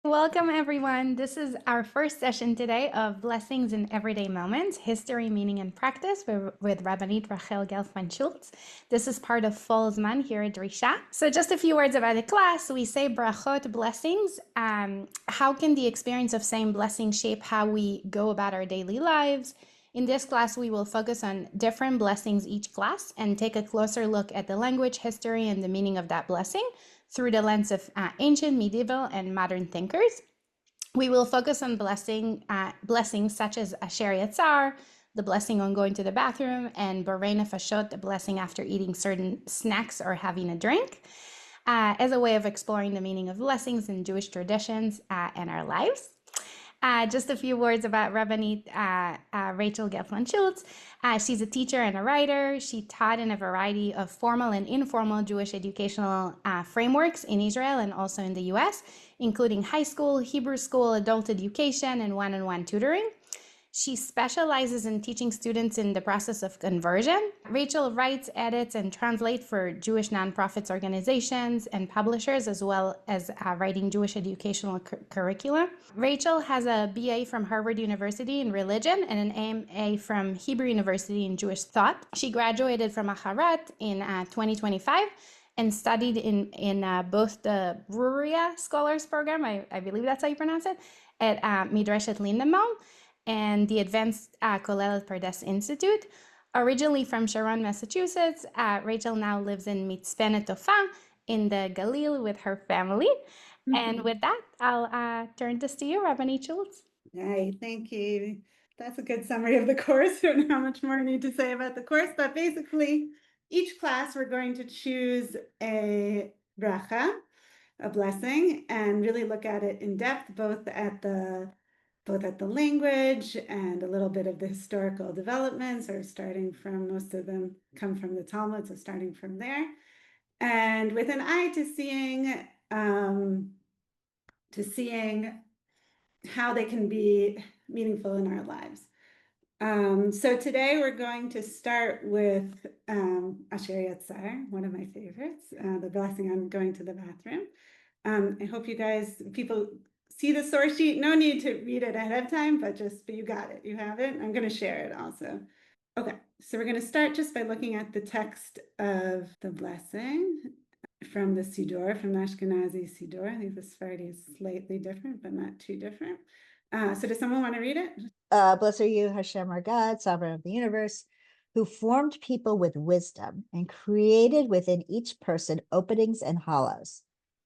Welcome, everyone. This is our first session today of Blessings in Everyday Moments, History, Meaning, and Practice with Rabbanit Rachael Gelfman Schultz. This is part of Full Zman here at Drisha. So just a few words about the class. We say brakhot, blessings. How can the experience of saying blessings shape how we go about our daily lives? In this class, we will focus on different blessings each class and take a closer look at the language, history, and the meaning of that blessing through the lens of ancient, medieval, and modern thinkers. We will focus on blessings such as asher yatzar, the blessing on going to the bathroom, and borei nefashot, the blessing after eating certain snacks or having a drink, as a way of exploring the meaning of blessings in Jewish traditions and our lives. Just a few words about Rabbanit Rachael Gelfman Schultz. She's a teacher and a writer. She taught in a variety of formal and informal Jewish educational frameworks in Israel and also in the US, including high school, Hebrew school, adult education, and one-on-one tutoring. She specializes in teaching students in the process of conversion. Rachael writes, edits, and translates for Jewish nonprofits, organizations, and publishers, as well as writing Jewish educational curricula. Rachael has a BA from Harvard University in religion and an MA from Hebrew University in Jewish thought. She graduated from Acharat in 2025 and studied in both the Bruria Scholars Program, I believe that's how you pronounce it, at Midreshet Lindenbaum, and the Advanced Kollel Pardes Institute. Originally from Sharon, Massachusetts, Rachael now lives in Mitzpe Netofa in the Galil with her family. And with that, I'll turn this to you, Rabbanit Schultz. Hi, thank you. That's a good summary of the course. I don't know how much more I need to say about the course, but basically, each class we're going to choose a bracha, a blessing, and really look at it in depth, both at the language and a little bit of the historical developments, or starting from, most of them come from the Talmud, so starting from there, and with an eye to seeing how they can be meaningful in our lives. So today we're going to start with Asher Yatzar, one of my favorites, the blessing on going to the bathroom. I hope people see the source sheet. No need to read it ahead of time, but you got it. You have it. I'm going to share it also. Okay, so we're going to start just by looking at the text of the blessing from the Siddur, from the Ashkenazi Siddur. I think the Sephardi is slightly different, but not too different. So does someone want to read it? Blessed are you, Hashem, our God, sovereign of the universe, who formed people with wisdom and created within each person openings and hollows.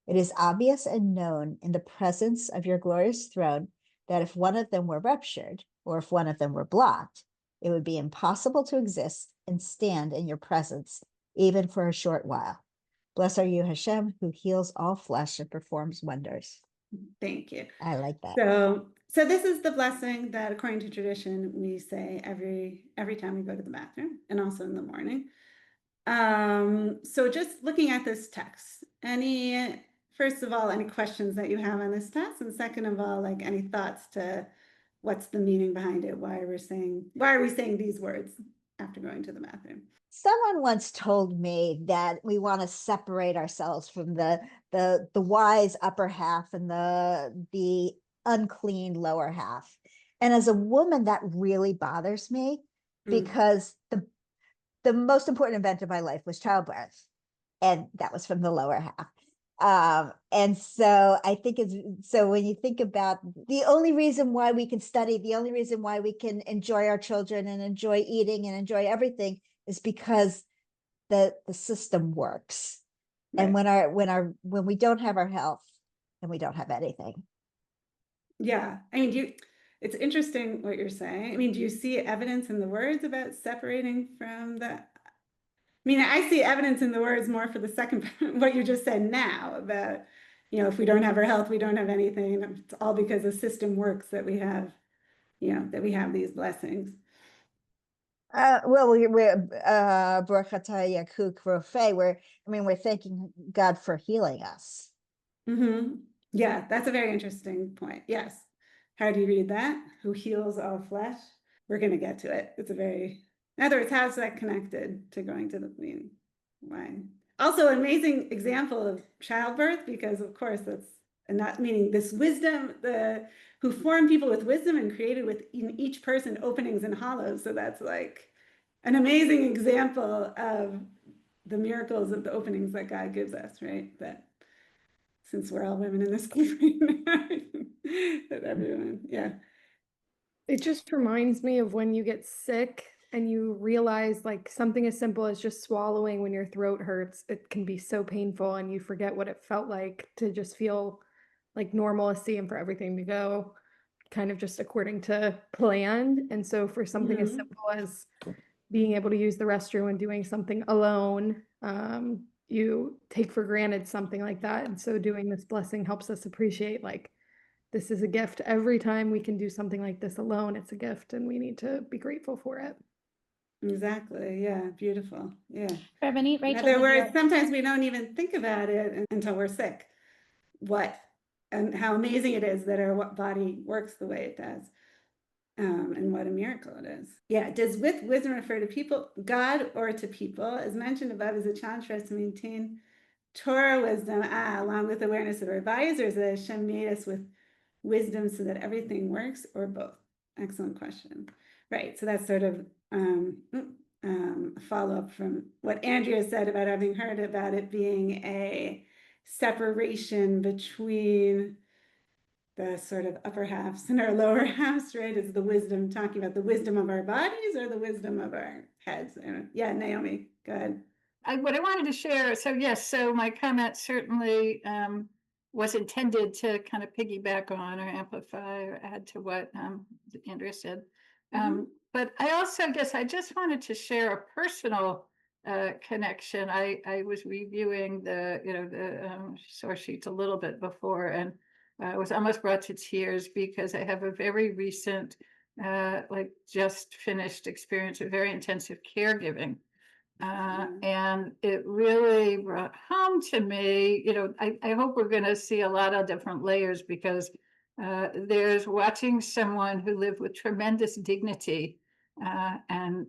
It is obvious and known in the presence of your glorious throne that if one of them were ruptured, or if one of them were blocked, it would be impossible to exist and stand in your presence, even for a short while. Blessed are you, Hashem, who heals all flesh and performs wonders. Thank you. I like that. So this is the blessing that, according to tradition, we say every time we go to the bathroom, and also in the morning. So just looking at this text, first of all, any questions that you have on this text, and second of all, like any thoughts to what's the meaning behind it? Why are we saying these words after going to the bathroom? Someone once told me that we want to separate ourselves from the wise upper half and the unclean lower half. And as a woman, that really bothers me because the most important event of my life was childbirth, and that was from the lower half. And so I think when you think about the only reason why we can study, the only reason why we can enjoy our children and enjoy eating and enjoy everything is because the system works. Right. And when we don't have our health, then we don't have anything. Yeah, I mean, it's interesting what you're saying. I mean, do you see evidence in the words about separating from the? I mean, I see evidence in the words more for the second, what you just said now about, if we don't have our health, we don't have anything. It's all because the system works that we have, that we have these blessings. We're thanking God for healing us. Mm-hmm. Yeah, that's a very interesting point. Yes. How do you read that? Who heals all flesh? We're going to get to it. In other words, how's that connected to going to the why? Also, an amazing example of childbirth, because of course that's and not meaning this wisdom, who formed people with wisdom and created within each person openings and hollows. So that's like an amazing example of the miracles of the openings that God gives us, right? That since we're all women in this group, that everyone, yeah. It just reminds me of when you get sick and you realize like something as simple as just swallowing when your throat hurts, it can be so painful and you forget what it felt like to just feel like normalcy and for everything to go kind of just according to plan. And so for something as simple as being able to use the restroom and doing something alone, you take for granted something like that. And so doing this blessing helps us appreciate like this is a gift. Every time we can do something like this alone, it's a gift and we need to be grateful for it. Exactly. Yeah. Beautiful. Yeah. Rabbanit, In Rachel, other did words, you- sometimes we don't even think about it until we're sick. And how amazing it is that our body works the way it does. And what a miracle it is. Yeah. Does with wisdom refer to people, God, or to people? As mentioned above, is a challenge for us to maintain Torah wisdom, along with awareness of our bodies, or is it Hashem made us with wisdom so that everything works, or both? Excellent question. Right. So that's sort of a follow-up from what Andrea said about having heard about it being a separation between the sort of upper halves and our lower halves, right? Is the wisdom talking about the wisdom of our bodies or the wisdom of our heads? Yeah, Naomi, go ahead. What I wanted to share, so yes, so my comment certainly was intended to kind of piggyback on or amplify or add to what Andrea said. But I also guess I just wanted to share a personal connection. I was reviewing the source sheets a little bit before, and I was almost brought to tears because I have a very recent, like just finished experience of very intensive caregiving. And it really brought home to me, I hope we're going to see a lot of different layers because there's watching someone who lived with tremendous dignity and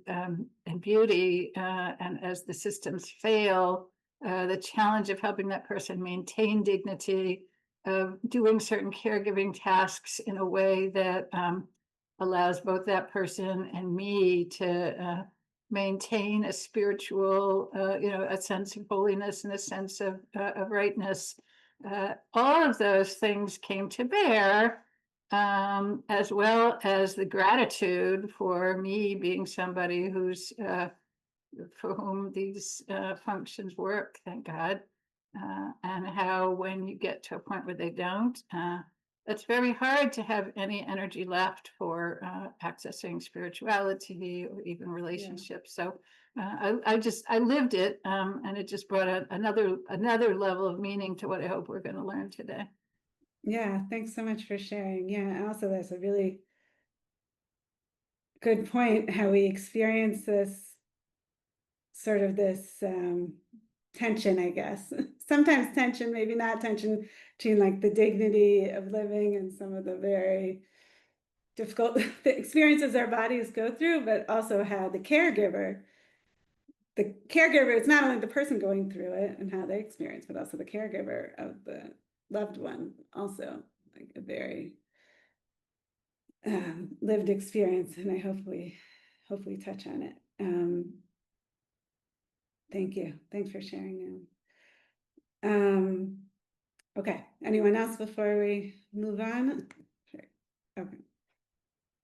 beauty, and as the systems fail, the challenge of helping that person maintain dignity, of doing certain caregiving tasks in a way that allows both that person and me to maintain a spiritual, a sense of holiness and a sense of rightness. All of those things came to bear, as well as the gratitude for me being somebody who's for whom these functions work, thank God, and how when you get to a point where they don't, it's very hard to have any energy left for accessing spirituality or even relationships. So I lived it, and it just brought another level of meaning to what I hope we're going to learn today. Yeah, thanks so much for sharing. Yeah, also that's a really good point, how we experience this sort of this tension, I guess. Sometimes tension, maybe not tension, between like the dignity of living and some of the very difficult the experiences our bodies go through, but also how the caregiver, it's not only the person going through it and how they experience, but also the caregiver of the loved one, also like a very lived experience. And I hope we touch on it. Thank you. Thanks for sharing. Okay. Anyone else before we move on? Sure. Okay.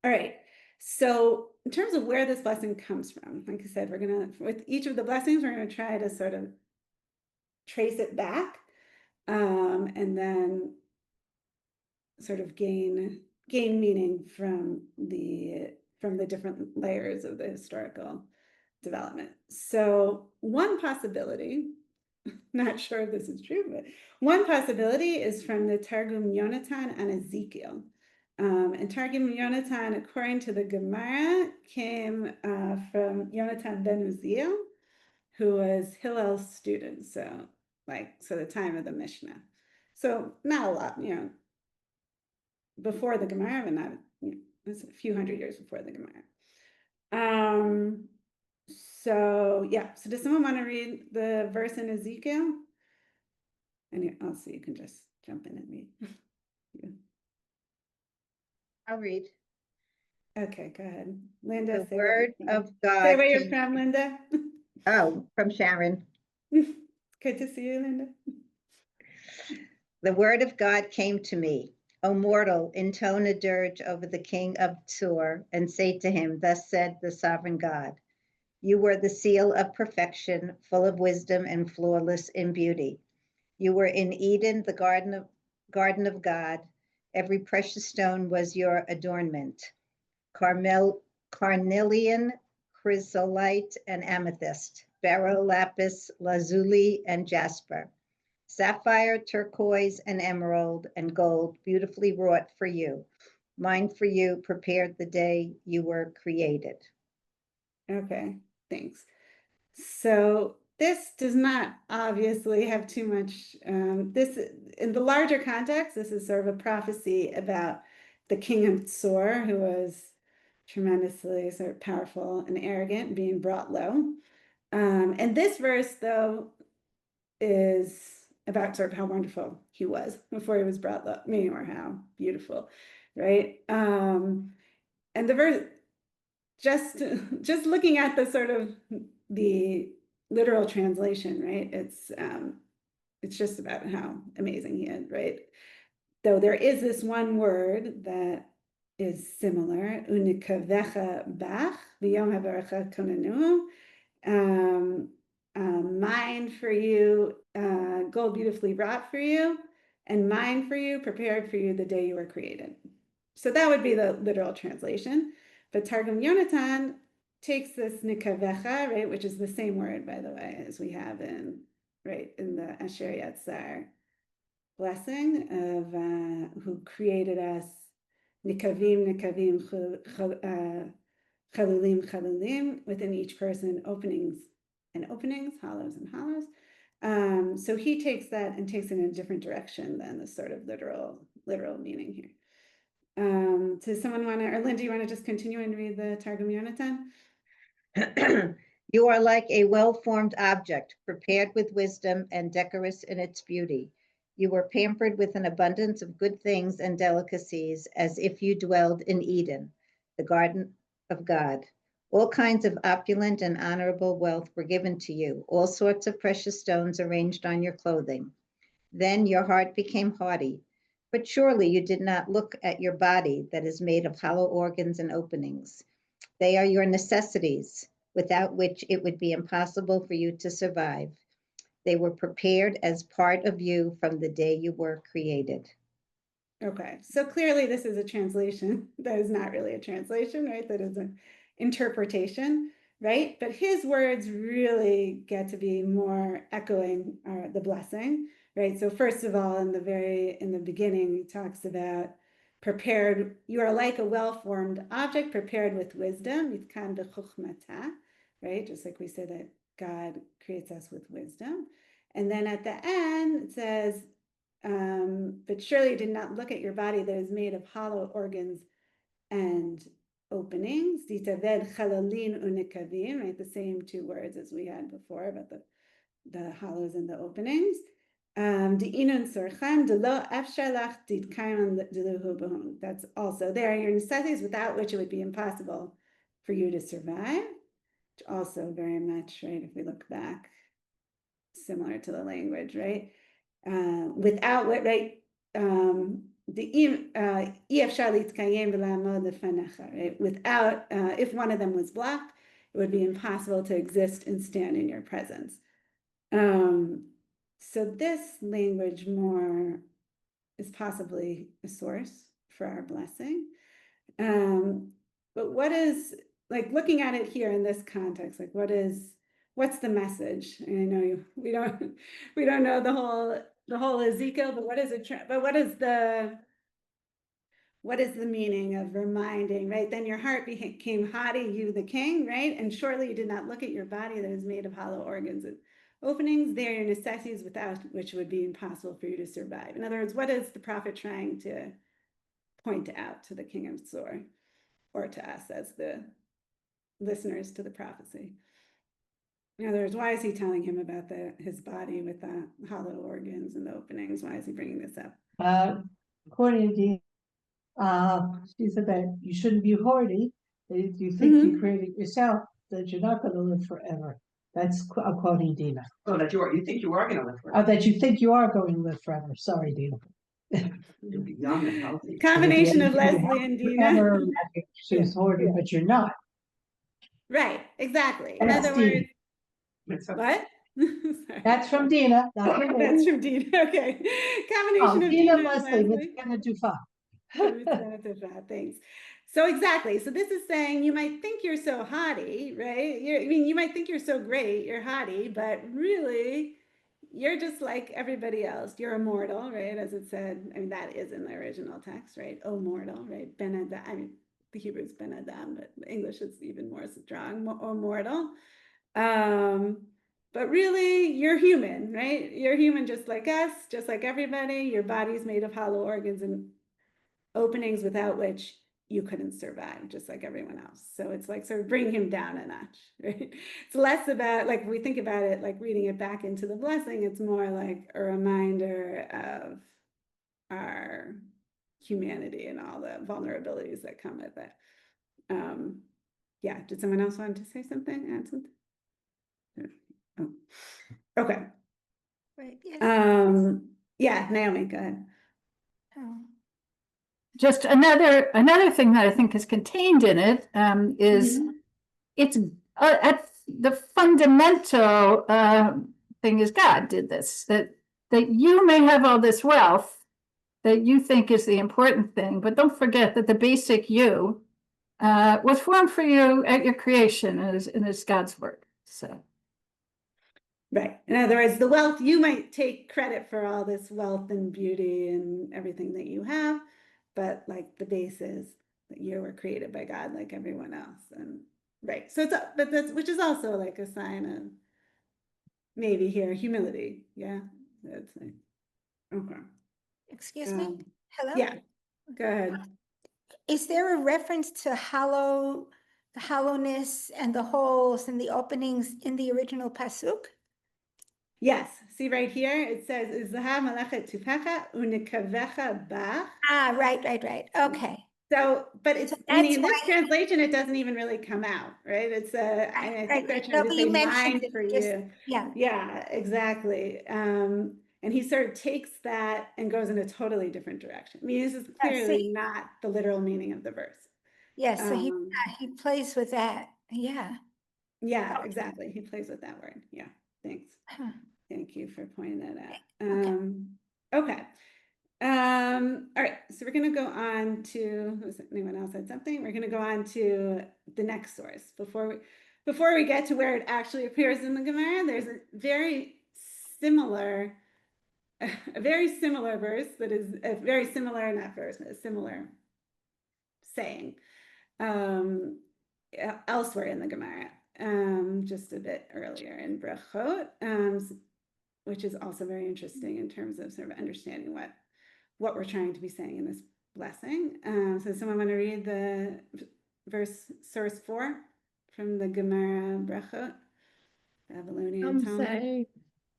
All right. So in terms of where this blessing comes from, like I said, with each of the blessings, we're gonna try to sort of trace it back, and then sort of gain meaning from the different layers of the historical development. So one possibility, not sure if this is true, but one possibility is from the Targum Yonatan on Ezekiel. And Targum Yonatan, according to the Gemara, came from Yonatan ben Uziel, who was Hillel's student, so the time of the Mishnah. So not a lot, before the Gemara, but not, it's a few hundred years before the Gemara. So yeah, so does someone want to read the verse in Ezekiel? And also you can just jump in and read. Yeah. I'll read. Okay, go ahead. Linda, The say where word you're from. of God Say where you're came from, to- Linda. Oh, from Sharon. Good to see you, Linda. The word of God came to me. O mortal, intone a dirge over the king of Tsur, and say to him, thus said the sovereign God, you were the seal of perfection, full of wisdom and flawless in beauty. You were in Eden, the garden of God. Every precious stone was your adornment. Carnelian, chrysolite, and amethyst, beryl, lapis, lazuli, and jasper, sapphire, turquoise, and emerald, and gold, beautifully wrought for you. Mine for you, prepared the day you were created. Okay, thanks. So this does not obviously have too much, this, in the larger context, this is sort of a prophecy about the king of Tsur, who was tremendously sort of powerful and arrogant, being brought low. And this verse, though, is about sort of how wonderful he was before he was brought low, meaning, or how beautiful, right? And the verse, just looking at the sort of the literal translation, right? It's just about how amazing he is, right? Though there is this one word that is similar, unikavecha bach, v'yom haverecha konanu, mine for you, gold beautifully wrought for you, and mine for you, prepared for you the day you were created. So that would be the literal translation. But Targum Yonatan takes this nikavecha, right, which is the same word, by the way, as we have in, right, in the Asher Yatzar blessing of who created us, nikavim, chalulim, chalulim, within each person, openings and openings, hollows and hollows. So he takes that and takes it in a different direction than the sort of literal meaning here. Does someone want to, or Lynn, do you want to just continue and read the Targum Yonatan? You are like a well-formed object, prepared with wisdom and decorous in its beauty. You were pampered with an abundance of good things and delicacies, as if you dwelled in Eden, the garden of God. All kinds of opulent and honorable wealth were given to you, all sorts of precious stones arranged on your clothing. Then your heart became haughty, but surely you did not look at your body that is made of hollow organs and openings. They are your necessities, without which it would be impossible for you to survive. They were prepared as part of you from the day you were created. Okay, so clearly this is a translation that is not really a translation, right? That is an interpretation, right? But his words really get to be more echoing the blessing, right? So first of all, in the beginning, he talks about prepared, you are like a well-formed object, prepared with wisdom, yitkan b'chuchmata, right? Just like we said that God creates us with wisdom. And then at the end, it says, but surely you did not look at your body that is made of hollow organs and openings. Ditaved chalalin unikavim, right? The same two words as we had before about the hollows and the openings. That's also there. Your necessities without which it would be impossible for you to survive. Which also very much, right? If we look back, similar to the language, right? Without what, right? Right? Without, if one of them was blocked, it would be impossible to exist and stand in your presence. So this language more is possibly a source for our blessing. But what is, like, looking at it here in this context, like what's the message? And I know we don't know the whole Ezekiel, but what is it? But what is the meaning of reminding, right? Then your heart became haughty, you the king, right? And surely you did not look at your body that is made of hollow organs and openings. They are your necessities without which would be impossible for you to survive. In other words, what is the prophet trying to point out to the king of Tsur, or to us as the listeners to the prophecy? In other words, why is he telling him about his body with the hollow organs and the openings? Why is he bringing this up? According to she said that you shouldn't be hoardy. That if you think you created yourself, that you're not going to live forever. That's quoting Dina. Oh, that you think you are going to live forever. Oh, that you think you are going to live forever. Sorry, Dina. You'll be young and healthy. Combination of Leslie and Dina. Forever, she's hoarding, but you're not. Right, exactly. In That's other Dina. words, what? Sorry. That's from Dina. Not from That's me. from Dina. Okay. Oh, Combination of Dina Dina and Leslie. Leslie. Thanks. Thanks. So exactly. So this is saying you might think you're so haughty, right? You might think you're so great, you're haughty, but really you're just like everybody else. You're immortal, right? As it said, I mean, that is in the original text, right? Oh, mortal, right? Ben Adam. I mean, the Hebrew is Ben Adam, but the English is even more strong. Oh, mortal. But really, you're human, right? You're human just like us, just like everybody. Your body's made of hollow organs and openings without which you couldn't survive, just like everyone else. So it's like sort of bring him down a notch, right? It's less about, like, if we think about it, like reading it back into the blessing, it's more like a reminder of our humanity and all the vulnerabilities that come with it. Yeah, did someone else want to say something? Add something? Oh. Okay. Right. Yes. Yeah, Naomi, go ahead. Oh. Just another thing that I think is contained in it is it's at the fundamental thing is God did this, that you may have all this wealth that you think is the important thing, but don't forget that the basic you was formed for you at your creation and is God's work. So. Right. In other words, the wealth, you might take credit for all this wealth and beauty and everything that you have, but like the base is that you were created by God like everyone else. And right. So but that's, which is also like a sign of maybe here humility. Yeah. That's like, okay. Excuse me? Hello? Yeah. Go ahead. Is there a reference to the hollowness and the holes and the openings in the original pasuk? Yes. See right here, it says, "Zahav malachet tufecha unikavecha bach." Ah, right. Okay. So, but it's, So I that's mean, this why- translation, it doesn't even really come out, right? It's I think they're trying to say mine for you. Yeah. Yeah, exactly. And he sort of takes that and goes in a totally different direction. I mean, this is clearly not the literal meaning of the verse. Yes, so he plays with that. Yeah. Yeah, exactly. He plays with that word. Yeah, thanks. Huh. Thank you for pointing that out. Okay. All right, so we're going to go on to, anyone else had something? We're going to go on to the next source. Before we get to where it actually appears in the Gemara, there's a very similar verse that is a very similar, not verse, a similar saying elsewhere in the Gemara, just a bit earlier in brakhot, which is also very interesting in terms of sort of understanding what we're trying to be saying in this blessing. So someone want to read the source 4 from the Gemara brakhot, Babylonian Talmud? Say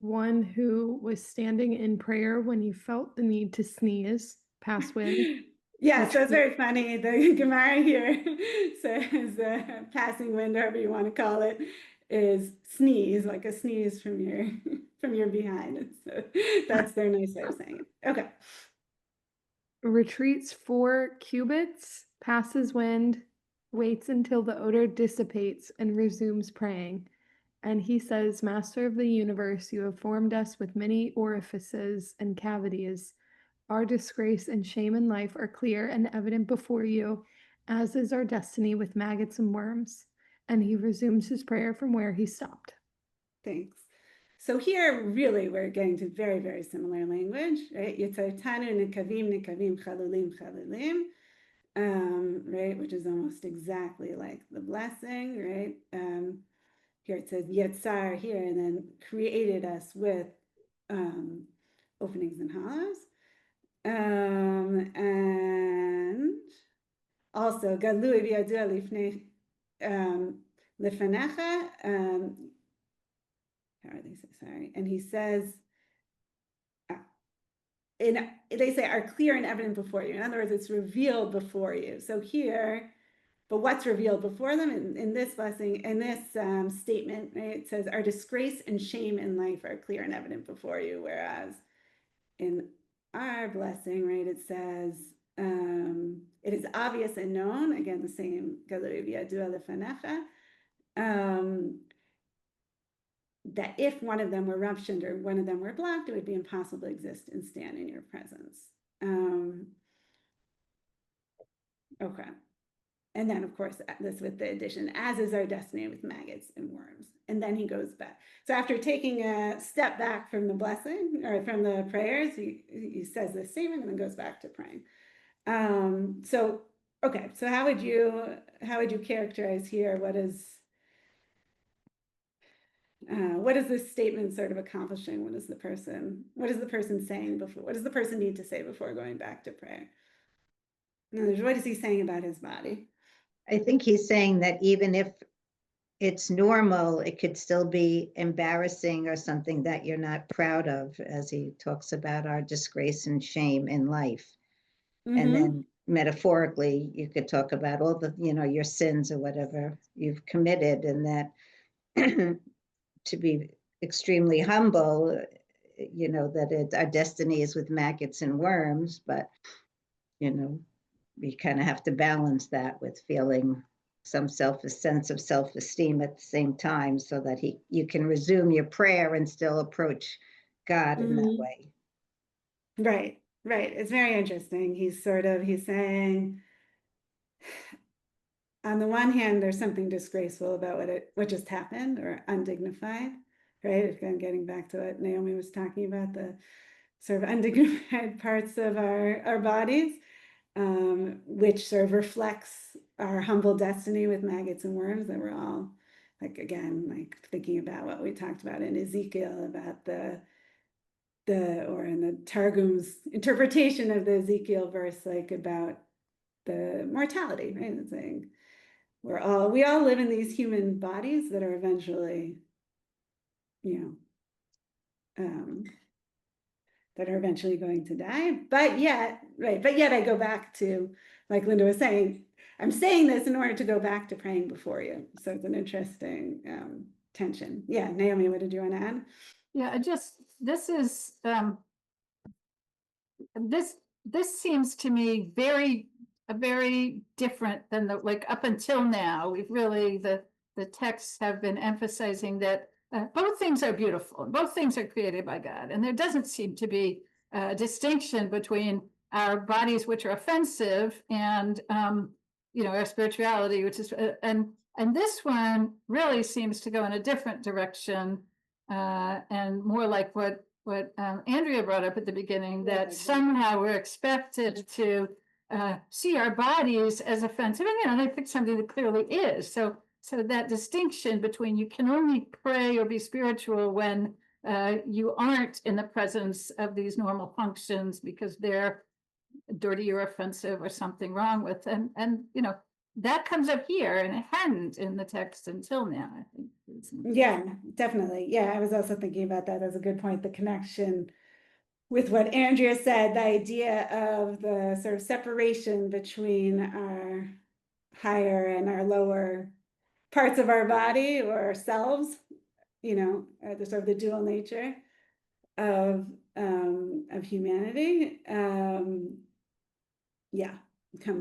one who was standing in prayer when he felt the need to sneeze, pass wind. Yeah, so it's very funny. The Gemara here says passing wind, however you want to call it, is sneeze, like a sneeze from your behind. So that's their nice way of saying it. Okay. Retreats 4 cubits, passes wind, waits until the odor dissipates, and resumes praying. And he says, Master of the universe, you have formed us with many orifices and cavities. Our disgrace and shame in life are clear and evident before you, as is our destiny with maggots and worms. And he resumes his prayer from where he stopped. Thanks. So here, really, we're getting to very, very similar language, right? Yatzar tanu nekavim chalulim chalulim, right? Which is almost exactly like the blessing, right? Here it says yatzar here, and then created us with openings and hollows. And also galui v'yadua lifnei lefanecha, how are they say, sorry, and he says, they say are clear and evident before you. In other words, it's revealed before you. So here, but what's revealed before them in this blessing, in this statement, right? It says, our disgrace and shame in life are clear and evident before you. Whereas in our blessing, right, it says, it is obvious and known, again, the same, that if one of them were ruptured or one of them were blocked, it would be impossible to exist and stand in your presence. Okay. And then, of course, this with the addition, as is our destiny with maggots and worms. And then he goes back. So after taking a step back from the blessing or from the prayers, he says this statement and then goes back to praying. So, okay. So how would you characterize here? What is this statement sort of accomplishing? What is the person saying before? What does the person need to say before going back to prayer? What is he saying about his body? I think he's saying that even if it's normal, it could still be embarrassing or something that you're not proud of, as he talks about our disgrace and shame in life. And then metaphorically, you could talk about all the, your sins or whatever you've committed, and that to be extremely humble, that our destiny is with maggots and worms, but, we kind of have to balance that with feeling some sense of self-esteem at the same time, so that you can resume your prayer and still approach God in that way. Right. It's very interesting. He's saying, on the one hand, there's something disgraceful about what just happened, or undignified, right? Again, getting back to what Naomi was talking about, the sort of undignified parts of our bodies, which sort of reflects our humble destiny with maggots and worms, that we're all, like thinking about what we talked about in Ezekiel, about or in the Targum's interpretation of the Ezekiel verse, about the mortality, right? It's saying we all live in these human bodies that are eventually, that are eventually going to die. But yet I go back to, like Linda was saying, I'm saying this in order to go back to praying before you. So it's an interesting tension. Yeah, Naomi, what did you want to add? Yeah, this is this seems to me very different than up until now. We've really, the texts have been emphasizing that both things are beautiful, both things are created by God, and there doesn't seem to be a distinction between our bodies, which are offensive, and our spirituality, which is and this one really seems to go in a different direction, and more like what Andrea brought up at the beginning, that somehow we're expected to see our bodies as offensive, and they pick something that clearly is. So that distinction between, you can only pray or be spiritual when you aren't in the presence of these normal functions because they're dirty or offensive or something wrong with them, and that comes up here, and it hadn't in the text until now, I think. Yeah, definitely. Yeah, I was also thinking about that as a good point, the connection with what Andrea said, the idea of the sort of separation between our higher and our lower parts of our body, or ourselves, the sort of the dual nature of humanity. Yeah.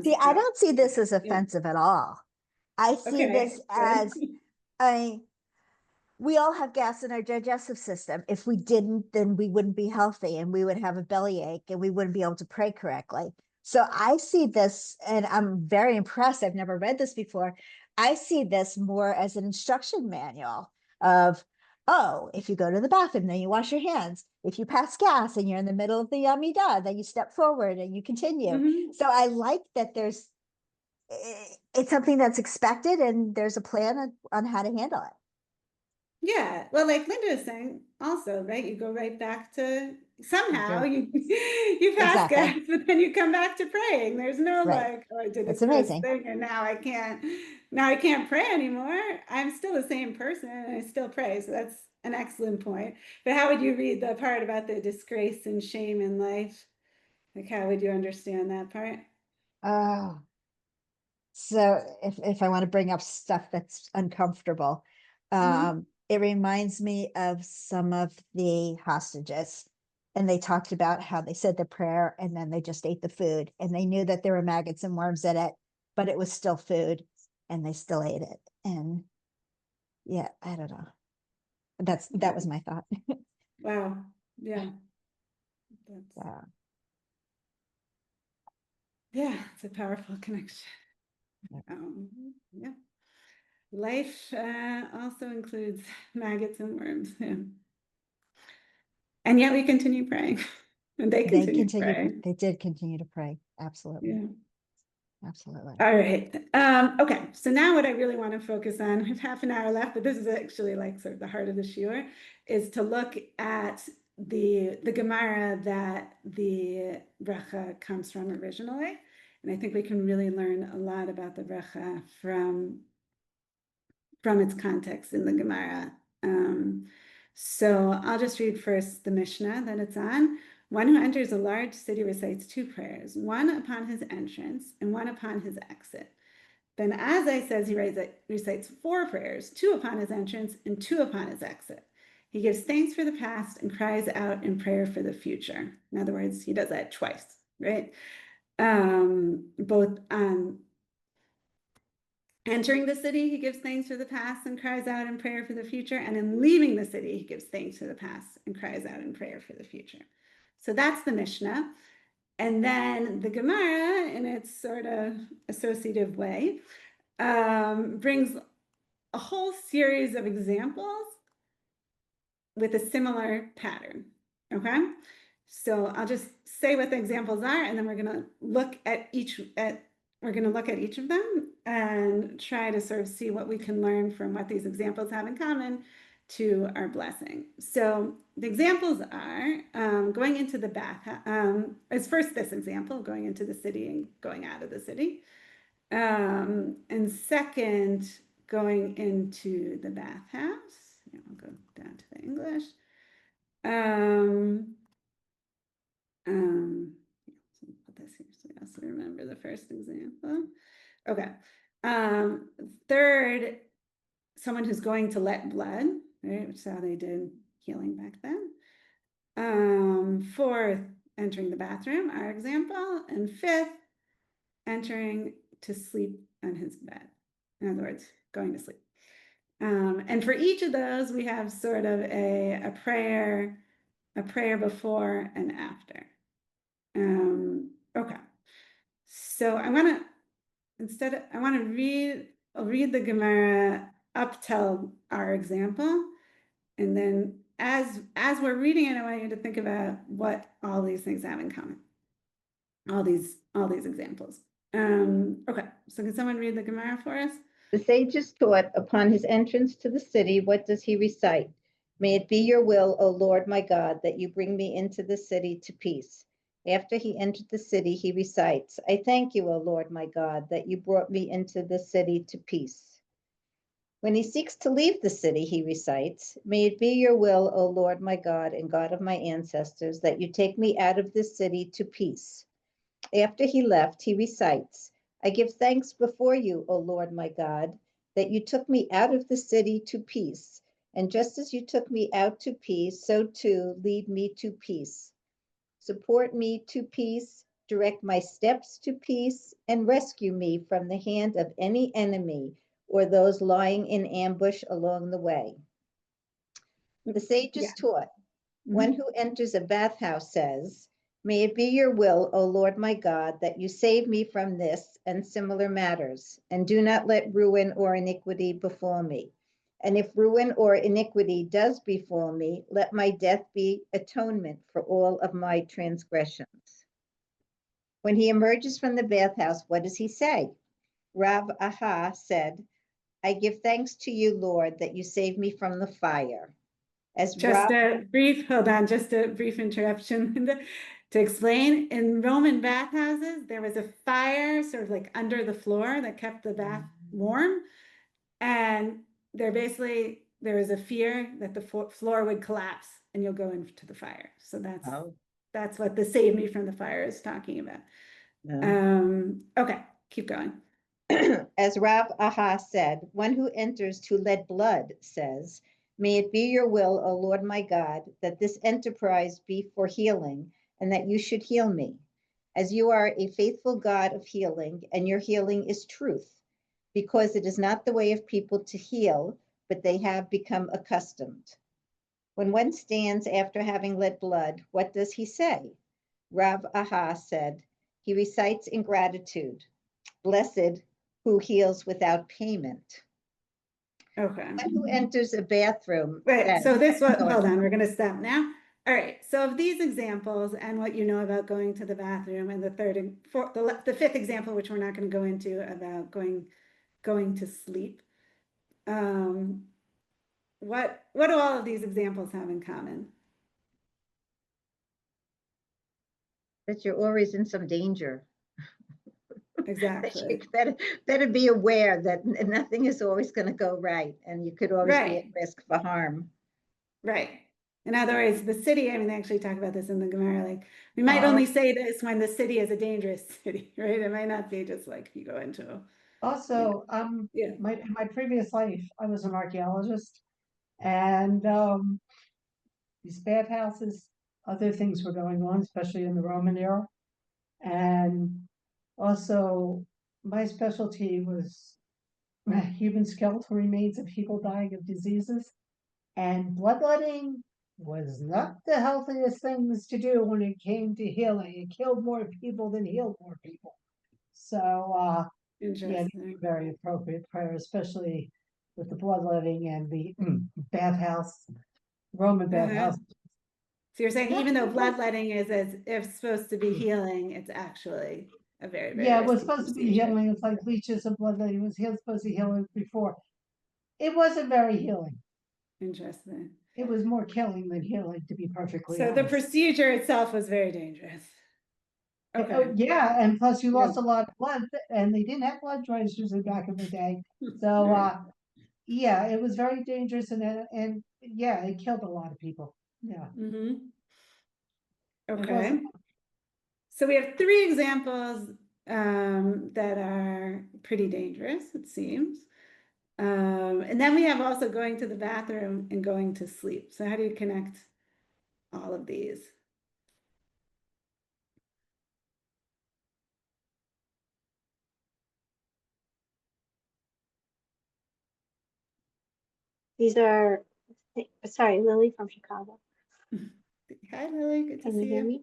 See, I don't see this as offensive at all. I see this as, we all have gas in our digestive system. If we didn't, then we wouldn't be healthy, and we would have a bellyache, and we wouldn't be able to pray correctly. So I see this, and I'm very impressed. I've never read this before. I see this more as an instruction manual of, if you go to the bathroom, then you wash your hands. If you pass gas and you're in the middle of the Amidah, then you step forward and you continue. So I like that it's something that's expected, and there's a plan on how to handle it. Yeah, well, like Linda was saying also, right? You go right back to somehow you pass gas, but then you come back to praying. There's no like, oh, I did this amazing thing and now I can't pray anymore. I'm still the same person and I still pray. So that's an excellent point. But how would you read the part about the disgrace and shame in life? Like, how would you understand that part? Oh, so if I want to bring up stuff that's uncomfortable, it reminds me of some of the hostages. And they talked about how they said the prayer and then they just ate the food and they knew that there were maggots and worms in it, but it was still food and they still ate it. And yeah, I don't know. That was my thought. Wow. Yeah. Wow. Yeah, it's a powerful connection. Yeah. Life also includes maggots and worms. Yeah. And yet we continue praying. And they continue praying. They did continue to pray. Absolutely. Yeah. Absolutely. All right. Okay. So now what I really want to focus on, we have half an hour left, but this is actually like sort of the heart of the shiur, is to look at the Gemara that the bracha comes from originally. And I think we can really learn a lot about the bracha from its context in the Gemara. So I'll just read first the Mishnah that it's on. One who enters a large city recites 2 prayers, one upon his entrance and one upon his exit. Then Azai says he recites 4 prayers, 2 upon his entrance and 2 upon his exit. He gives thanks for the past and cries out in prayer for the future. In other words, he does that twice, right? Both on entering the city, he gives thanks for the past and cries out in prayer for the future. And in leaving the city, he gives thanks for the past and cries out in prayer for the future. So that's the Mishnah. And then the Gemara, in its sort of associative way, brings a whole series of examples with a similar pattern. Okay? So I'll just say what the examples are, and then we're going to look at each of them and try to sort of see what we can learn from what these examples have in common to our blessing. So the examples are going into the bath. It's first this example, going into the city and going out of the city. And second, going into the bathhouse. Yeah, I'll go down to the English. Put this here so I also remember the first example. Okay. Third, someone who's going to let blood, right? Which is how they did healing back then. Fourth, entering the bathroom, our example. And fifth, entering to sleep on his bed. In other words, going to sleep. And for each of those, we have sort of a prayer before and after. Okay. So I'll read the Gemara up till our example. And then as we're reading it, I want you to think about what all these things have in common. All these examples. Okay, so can someone read the Gemara for us? The sage is taught upon his entrance to the city. What does he recite? May it be your will, O Lord my God, that you bring me into the city to peace. After he entered the city, he recites, I thank you, O Lord my God, that you brought me into the city to peace. When he seeks to leave the city, he recites, may it be your will, O Lord my God and God of my ancestors, that you take me out of this city to peace. After he left, he recites, I give thanks before you, O Lord my God, that you took me out of the city to peace. And just as you took me out to peace, so too lead me to peace. Support me to peace, direct my steps to peace, and rescue me from the hand of any enemy or those lying in ambush along the way. The sage is taught, one who enters a bathhouse says, may it be your will, O Lord my God, that you save me from this and similar matters, and do not let ruin or iniquity befall me. And if ruin or iniquity does befall me, let my death be atonement for all of my transgressions. When he emerges from the bathhouse, what does he say? Rav Aha said, I give thanks to you, Lord, that you saved me from the fire. As Just Rob, a brief, hold on, just a brief interruption to explain. In Roman bathhouses, there was a fire sort of like under the floor that kept the bath warm. And there was a fear that the floor would collapse and you'll go into the fire. So Oh. that's what the save me from the fire is talking about. Okay, keep going. As Rav Aha said, one who enters to let blood says, may it be your will, O Lord my God, that this enterprise be for healing, and that you should heal me, as you are a faithful God of healing, and your healing is truth, because it is not the way of people to heal, but they have become accustomed. When one stands after having let blood, what does he say? Rav Aha said, he recites in gratitude, blessed who heals without payment. Okay. One who enters a bathroom. Right, so says, hold on, we're gonna stop now. All right, so of these examples and what you know about going to the bathroom, and the third and fourth, the fifth example, which we're not gonna go into, about going to sleep. What do all of these examples have in common? that you're always in some danger. Exactly. That you better be aware that nothing is always going to go right, and you could always be at Right. risk for harm. Right. In other words, the city, I mean, they actually talk about this in the Gemara, like, we might only say this when the city is a dangerous city, right? It might not be just like you go into. Also, Yeah. in my previous life, I was an archaeologist, and these bathhouses, other things were going on, especially in the Roman era. And also, my specialty was human skeletal remains of people dying of diseases. And bloodletting was not the healthiest things to do when it came to healing. It killed more people than healed more people. So, yeah, these Interesting. are very appropriate prayer, especially with the bloodletting and the bathhouse, Roman bathhouse. So you're saying Yeah, even though it was- bloodletting is as if supposed to be healing, it's actually a very, very Yeah, it was risky supposed to be procedure. healing. It's like leeches and bloodletting. It was supposed to be healing before. It wasn't very healing. Interesting. It was more killing than healing, to be perfectly So the honest. procedure itself was very dangerous. Okay. Oh, yeah, and plus you Yeah. lost a lot of blood, and they didn't have blood transfusions back in the day. So, yeah, it was very dangerous, and yeah, it killed a lot of people. Yeah. Mm-hmm. It Okay. wasn't- So we have three examples that are pretty dangerous, it seems. And then we have also going to the bathroom and going to sleep. So how do you connect all of these? These are, sorry, Lily from Chicago. Hi, Lily. Good to Can see you hear you. me?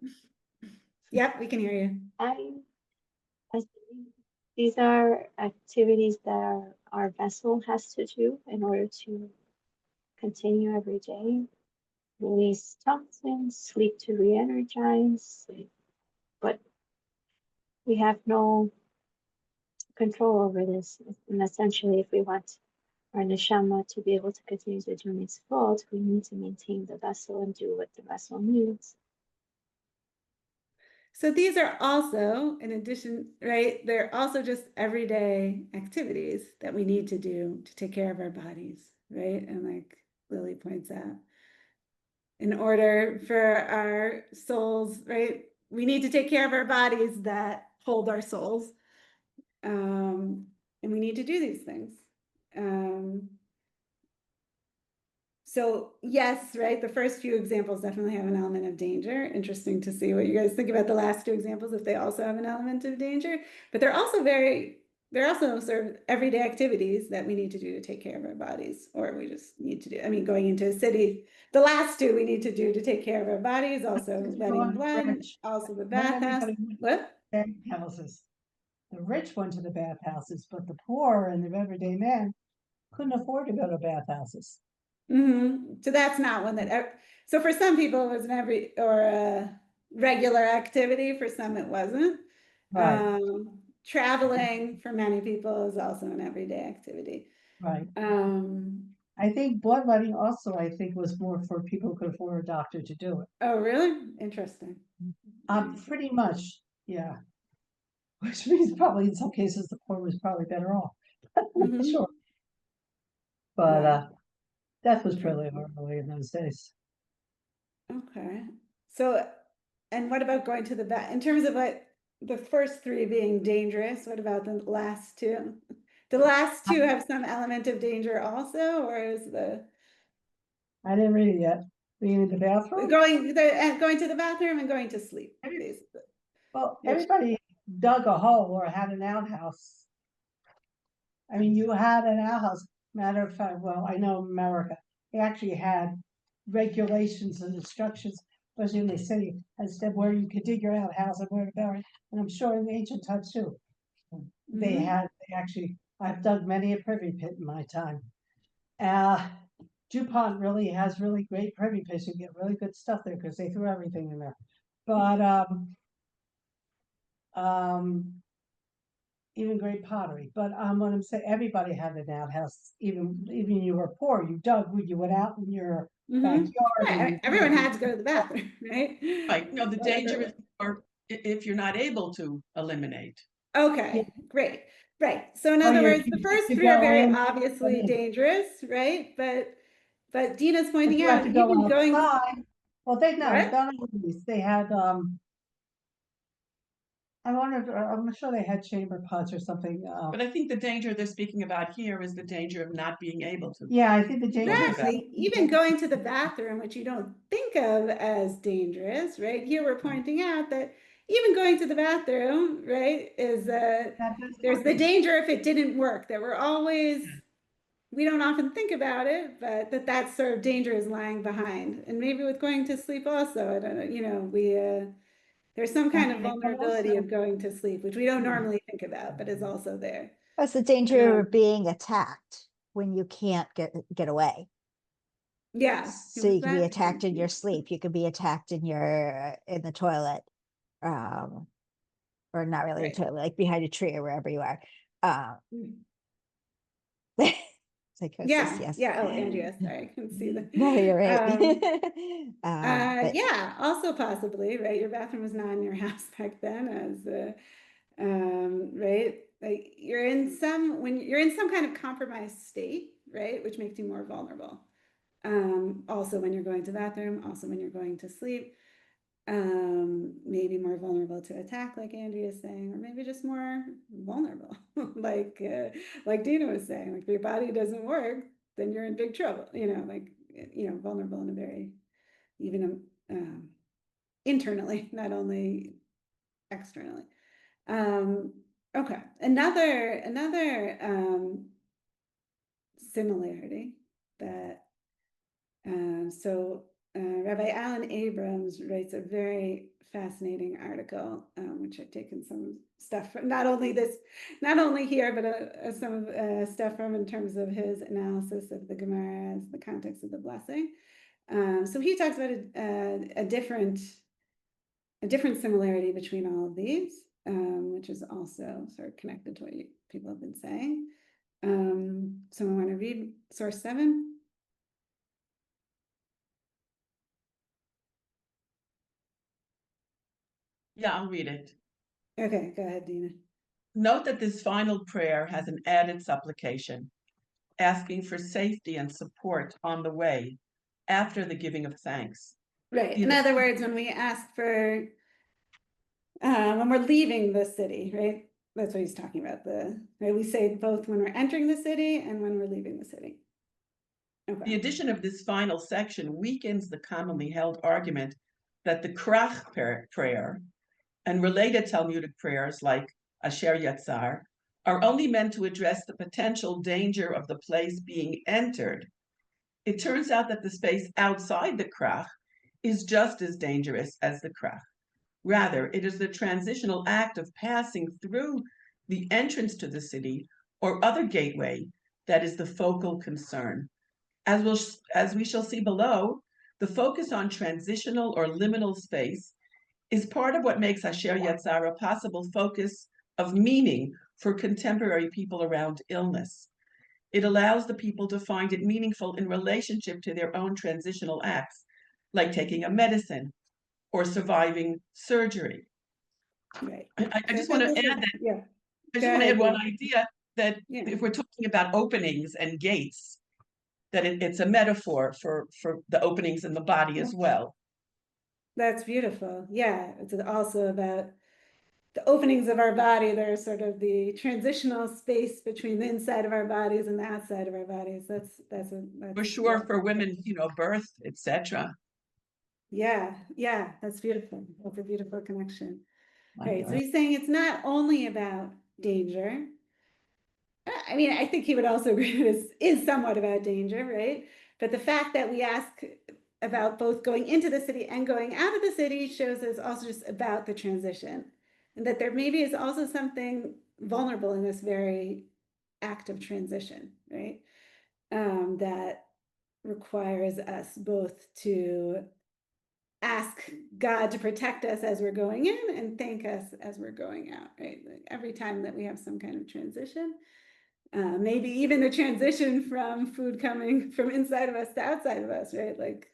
Yep, we can hear you. These are activities that our vessel has to do in order to continue every day. Release toxins, sleep to re-energize, but we have no control over this. And essentially, if we want our neshama to be able to continue to do its fault, we need to maintain the vessel and do what the vessel needs. So these are also, in addition, right, they're also just everyday activities that we need to do to take care of our bodies, right? And like Lily points out, in order for our souls, right, we need to take care of our bodies that hold our souls. And we need to do these things. So yes, right, the first few examples definitely have an element of danger. Interesting to see what you guys think about the last two examples, if they also have an element of danger. But they're also sort of everyday activities that we need to do to take care of our bodies, or we just need to do. I mean, going into a city, the last two we need to do to take care of our bodies, also letting blood, also the bathhouse. What? Bathhouses. The rich went to the bathhouses, but the poor and the everyday man couldn't afford to go to bathhouses. So that's not one that, so for some people it was a regular activity, for some it wasn't. Right. Traveling for many people is also an everyday activity. Right. I think bloodletting also, I think, was more for people who could afford a doctor to do it. Oh, really? Interesting. Pretty much, yeah. Which means probably in some cases the poor was probably better off. Mhm. Sure. But Yeah. death was fairly early in those days. Okay. So, and what about going to the vet? In terms of what the first three being dangerous, what about the last two? The last two have some element of danger also, or is the I didn't read it yet. Being in the bathroom? going to the bathroom and going to sleep, basically? Well, Which- everybody dug a hole or had an outhouse. I mean, you had an outhouse. Matter of fact, well, I know America, they actually had regulations and instructions, especially in the city, as to where you could dig your outhouse and where to bury. And I'm sure in the ancient times too. They actually, I've dug many a privy pit in my time. DuPont really has really great privy pits. You get really good stuff there because they threw everything in there. But even great pottery. But what I'm saying, everybody had an outhouse. Even you were poor, you dug. You went out in your backyard. Right, everyone had to go to the bathroom, right? Right. No, the danger is more if you're not able to eliminate. Okay, great. Right. So in other words, the first three are very obviously dangerous, right? But Dina's pointing you have out to go even going. outside. Well, they know. What? They had I wondered, I'm sure they had chamber pots or something. But I think the danger they're speaking about here is the danger of not being able to. Yeah, I think the danger. Exactly. Even going to the bathroom, which you don't think of as dangerous, right? Here we're pointing out that even going to the bathroom, right, is there's the danger if it didn't work, that we don't often think about it, but that sort of danger is lying behind. And maybe with going to sleep also, I don't know, there's some kind of vulnerability of going to sleep, which we don't normally think about, but is also there. That's the danger of being attacked when you can't get away. Yeah. So you can be attacked in your sleep. You can be attacked in the toilet, or not really a toilet, like behind a tree or wherever you are. Psychosis, yes. Yeah. Oh, Andrea, sorry, I couldn't see that. No, you're right. Yeah, also possibly, right? Your bathroom was not in your house back then, right? Like when you're in some kind of compromised state, right? Which makes you more vulnerable. Also when you're going to the bathroom, also when you're going to sleep, maybe more vulnerable to attack, like Andrea is saying, or maybe just more vulnerable, like Dina was saying, like if your body doesn't work, then you're in big trouble, vulnerable in a very, even internally, not only externally. Okay, another similarity that Rabbi Alan Abrams writes a very fascinating article, which I've taken some stuff from, not only here, but some stuff from in terms of his analysis of the Gemara as the context of the blessing. So he talks about a different similarity between all of these, which is also sort of connected to what people have been saying. Someone want to read source 7? Yeah, I'll read it. Okay, go ahead, Dina. Note that this final prayer has an added supplication, asking for safety and support on the way after the giving of thanks. Right. In other words, when we ask for, when we're leaving the city, right? That's what he's talking about. Right? We say both when we're entering the city and when we're leaving the city. Okay. The addition of this final section weakens the commonly held argument that the krach prayer and related Talmudic prayers like Asher Yatzar are only meant to address the potential danger of the place being entered. It turns out that the space outside the krach is just as dangerous as the krach. Rather, it is the transitional act of passing through the entrance to the city or other gateway that is the focal concern. As we shall see below, the focus on transitional or liminal space is part of what makes Asher Yatzar a possible focus of meaning for contemporary people around illness. It allows the people to find it meaningful in relationship to their own transitional acts, like taking a medicine or surviving surgery. Right. I So just thought want to this add was- that. Yeah. I Go just want to ahead, add one Dee. idea that Yeah. if we're talking about openings and gates, that it's a metaphor for the openings in the body as well. That's beautiful. Yeah, it's also about the openings of our body. They're sort of the transitional space between the inside of our bodies and the outside of our bodies. That's For sure, yeah. for women, birth, etc. Yeah, that's beautiful. That's a beautiful connection. My Right. So God. he's saying it's not only about danger. I mean, I think he would also agree this is somewhat about danger, right? But the fact that we ask about both going into the city and going out of the city shows us also just about the transition, and that there maybe is also something vulnerable in this very act of transition, right? That requires us both to ask God to protect us as we're going in and thank us as we're going out, right? Like every time that we have some kind of transition, maybe even a transition from food coming from inside of us to outside of us, right? Like,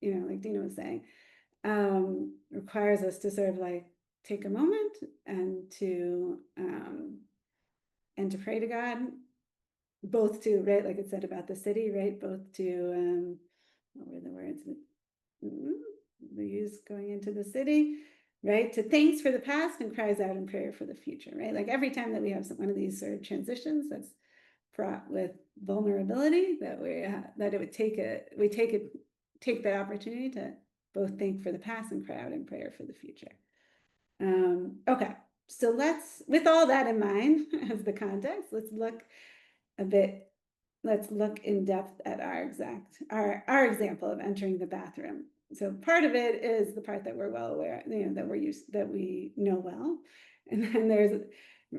like Dina was saying, requires us to sort of like take a moment and to pray to God, both to, right, like it said about the city, right? Both to, what were the words we use going into the city, right? To thanks for the past and cries out in prayer for the future, right? Like every time that we have one of these sort of transitions that's fraught with vulnerability, that it would take the opportunity to both thank for the past and cry out in prayer for the future. Okay, so with all that in mind as the context, let's look in depth at our example of entering the bathroom. So part of it is the part that we're well aware, that we know well. And then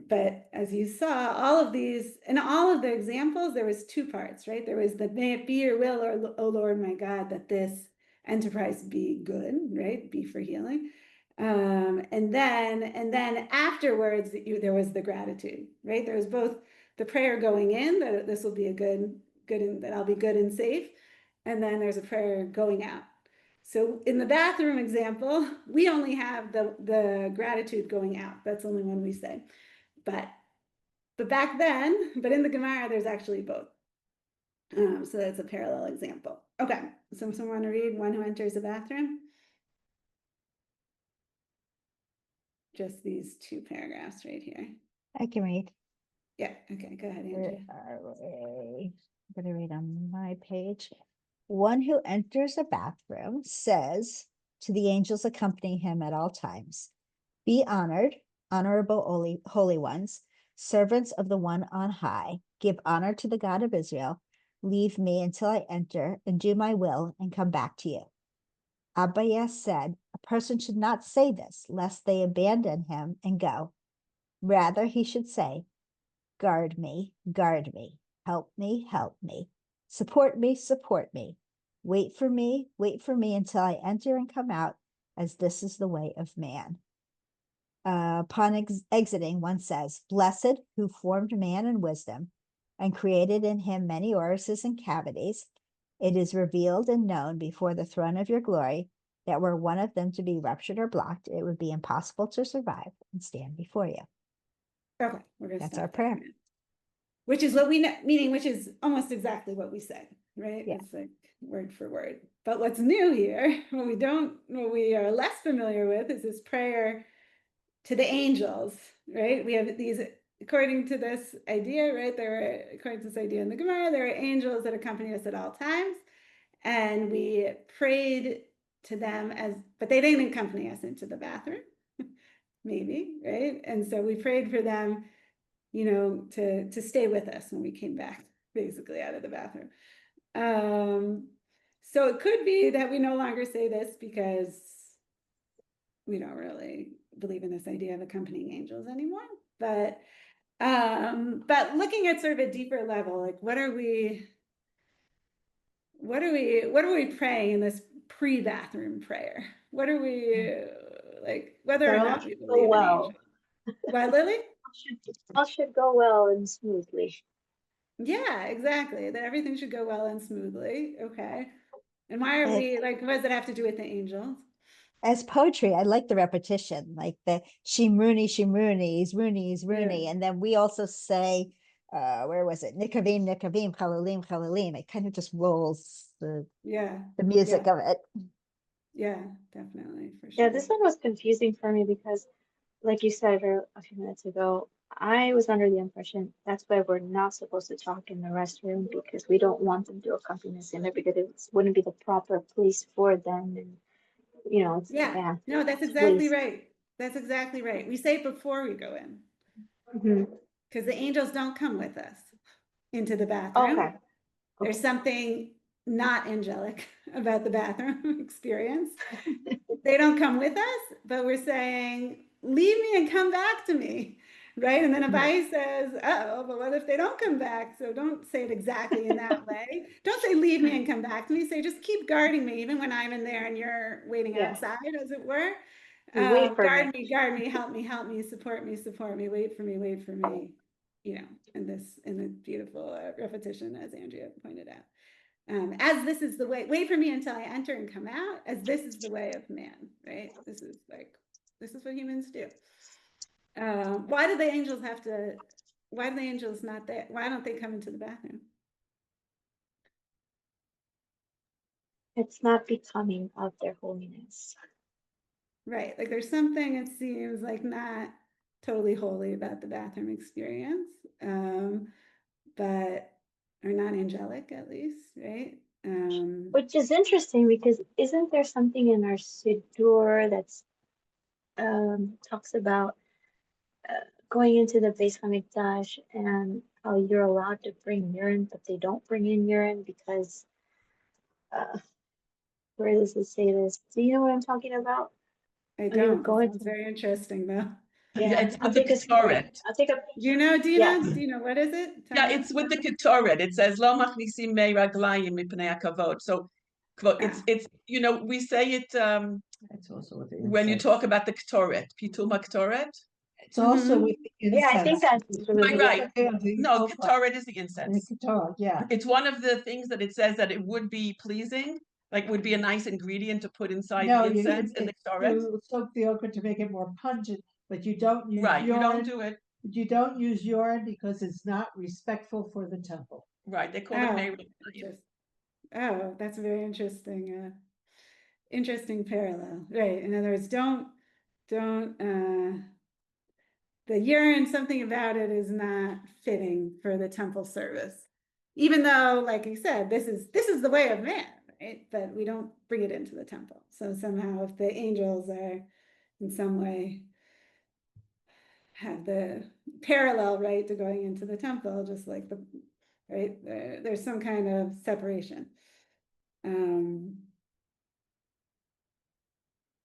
but as you saw, all of these, in all of the examples, there was two parts, right? There was the may it be your will, or oh Lord my God, that this enterprise be good, right? Be for healing. And then afterwards, there was the gratitude, right? There was both the prayer going in that this will be a good, and that I'll be good and safe. And then there's a prayer going out. So in the bathroom example, we only have the gratitude going out. That's the only one we say. But back then, but in the Gemara, there's actually both. So that's a parallel example. Okay, so someone want to read one who enters the bathroom? Just these two paragraphs right here. I can read. Yeah, okay, go ahead, Where Andrea. are we? I'm gonna read on my page. One who enters a bathroom says to the angels accompanying him at all times, be honored, honorable holy ones, servants of the one on high, give honor to the God of Israel, leave me until I enter and do my will and come back to you. Abaya said, a person should not say this, lest they abandon him and go. Rather, he should say, guard me, help me, help me, support me, support me, wait for me until I enter and come out, as this is the way of man. Upon exiting, one says, blessed who formed man in wisdom and created in him many orifices and cavities. It is revealed and known before the throne of your glory that were one of them to be ruptured or blocked, it would be impossible to survive and stand before you. Okay, we're going to That's stop our there. prayer. Which is what we know, meaning which is almost exactly what we said, right? Yeah. It's like word for word. But what's new here, what we are less familiar with is this prayer to the angels, right? We have these, according to this idea, right? According to this idea in the Gemara, there are angels that accompany us at all times. And we prayed to them but they didn't accompany us into the bathroom, maybe, right? And so we prayed for them, to stay with us when we came back, basically out of the bathroom. So it could be that we no longer say this because we don't really believe in this idea of accompanying angels anymore. But looking at sort of a deeper level, like what are we praying in this pre-bathroom prayer? What are we like, whether or not we believe in angels? Why, Lily? All should go well and smoothly. Yeah, exactly. That everything should go well and smoothly. Okay. And why are And we like, what does it have to do with the angels? as poetry, I like the repetition, like the Shimruni, Shimruni, Izruni, Izruni. Yeah. And then we also say, where was it? Nikavim, Nikavim, Chalalim, Chalalim. It kind of just rolls Yeah. the music Yeah. of it. Yeah, definitely, for Yeah, sure. this one was confusing for me because, like you said a few minutes ago, I was under the impression that's why we're not supposed to talk in the restroom because we don't want them to accompany us in there because it wouldn't be the proper place for them. And, you know, it's the Yeah, bathroom. no, that's It's exactly waste. right. That's exactly right. We say it before we go in Mhm. because the angels don't come with us into the bathroom. Okay. There's something not angelic about the bathroom experience. They don't come with us, but we're saying, leave me and come back to me, right? And then Abai says, oh, but what if they don't come back? So don't say it exactly in that way. Don't say, leave me and come back to me. Say, just keep guarding me, even when I'm in there and you're waiting Yeah. outside, as it were. Wait for me. Guard me, help me, support me, wait for me, you know, in the beautiful repetition, as Andrea pointed out. As this is the way, wait for me until I enter and come out, as this is the way of man, right? This is what humans do. Why do the angels not there? Why don't they come into the bathroom? It's not becoming of their holiness. Right, like there's something, it seems like, not totally holy about the bathroom experience, but, or not angelic at least, right? Which is interesting because isn't there something in our Siddur that's talks about going into the Beis Hamikdash and how you're allowed to bring urine, but they don't bring in urine because where does it say this? Do you know what I'm talking about? I When you don't, go that into sounds very interesting though. Yeah, yeah, it's I'll with the take a screen. Ketoret. I'll take a You know, yes. Dina, what is it? Tell Yeah, me. it's with the Ketoret. It says Lo machnisim mei raglayim mipnei hakavod. So, it's you know, we say it It's also with the when you incense. talk about the Ketoret, Pitum HaKetoret. It's also Mhm. with the Yeah, I think incense. that's Right, right. The No, okra Ketoret is the and incense. the Keturah, yeah. It's one of the things that it says that it would be pleasing, like would be a nice ingredient to put inside the incense in the Ketoret. You soak the okra to make it more pungent, but you don't use Right, you don't urine. do it. You don't use urine because it's not respectful for the temple. Right, they call it mei raglayim. Oh, that's a very interesting, interesting parallel. Right. In other words, don't, the urine, something about it is not fitting for the temple service. Even though, like you said, this is the way of man, right? But we don't bring it into the temple. So somehow if the angels are in some way have the parallel, right, to going into the temple, just like the, right, there's some kind of separation.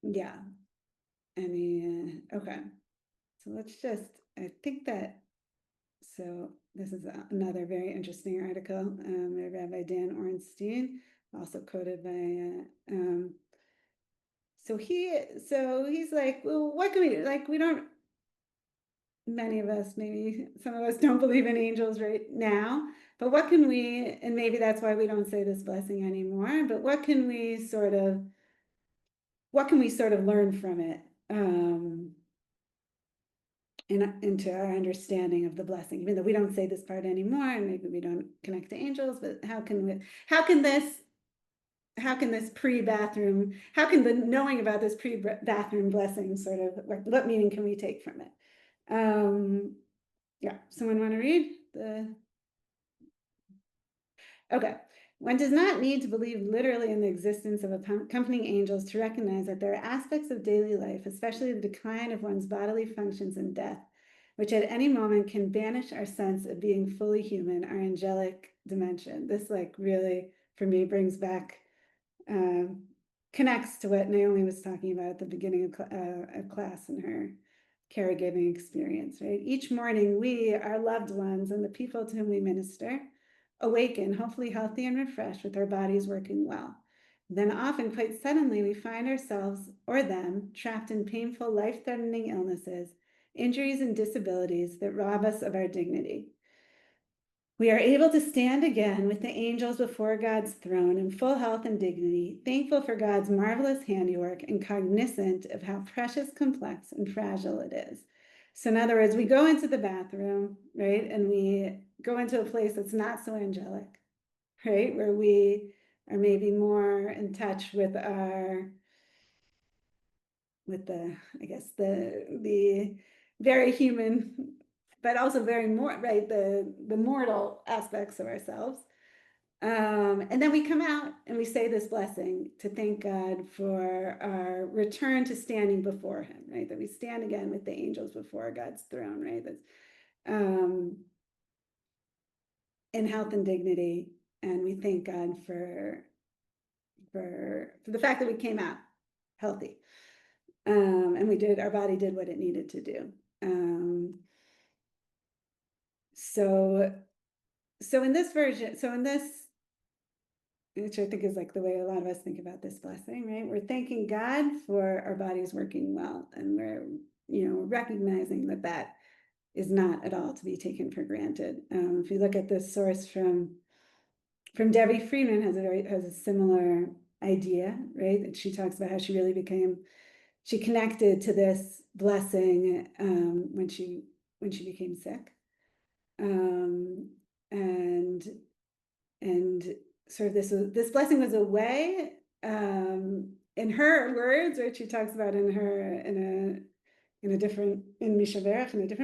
Yeah. Okay. So let's just, I think that, so this is another very interesting article by Rabbi Dan Ornstein, also quoted by, so he's like, well, what can we do? Like, we don't, many of us, maybe some of us don't believe in angels right now, but what can we, and maybe that's why we don't say this blessing anymore, but what can we sort of learn from it? Into our understanding of the blessing, even though we don't say this part anymore, and maybe we don't connect to angels, but how can this pre-bathroom, how can the knowing about this pre-bathroom blessing sort of, what meaning can we take from it? Yeah, someone want to read the, okay. One does not need to believe literally in the existence of accompanying angels to recognize that there are aspects of daily life, especially the decline of one's bodily functions and death, which at any moment can banish our sense of being fully human, our angelic dimension. This like really, for me, brings back, connects to what Naomi was talking about at the beginning of class in her caregiving experience, right? Each morning, we, our loved ones, and the people to whom we minister, awaken, hopefully healthy and refreshed with our bodies working well. Then often, quite suddenly, we find ourselves or them trapped in painful, life-threatening illnesses, injuries and disabilities that rob us of our dignity. We are able to stand again with the angels before God's throne in full health and dignity, thankful for God's marvelous handiwork and cognizant of how precious, complex, and fragile it is. So in other words, we go into the bathroom, right? And we go into a place that's not so angelic, right? Where we are maybe more in touch with I guess the very human, but also very right, the mortal aspects of ourselves. And then we come out and we say this blessing to thank God for our return to standing before him, right? That we stand again with the angels before God's throne, right? That's in health and dignity. And we thank God for the fact that we came out healthy. And our body did what it needed to do. So in this version, which I think is like the way a lot of us think about this blessing, right? We're thanking God for our bodies working well, and we're, recognizing that is not at all to be taken for granted. If you look at this source from Debbie Friedman, has a similar idea, right? That she talks about how she really she connected to this blessing when she became sick, and sort of this blessing was a way, in her words, right? She talks about in a different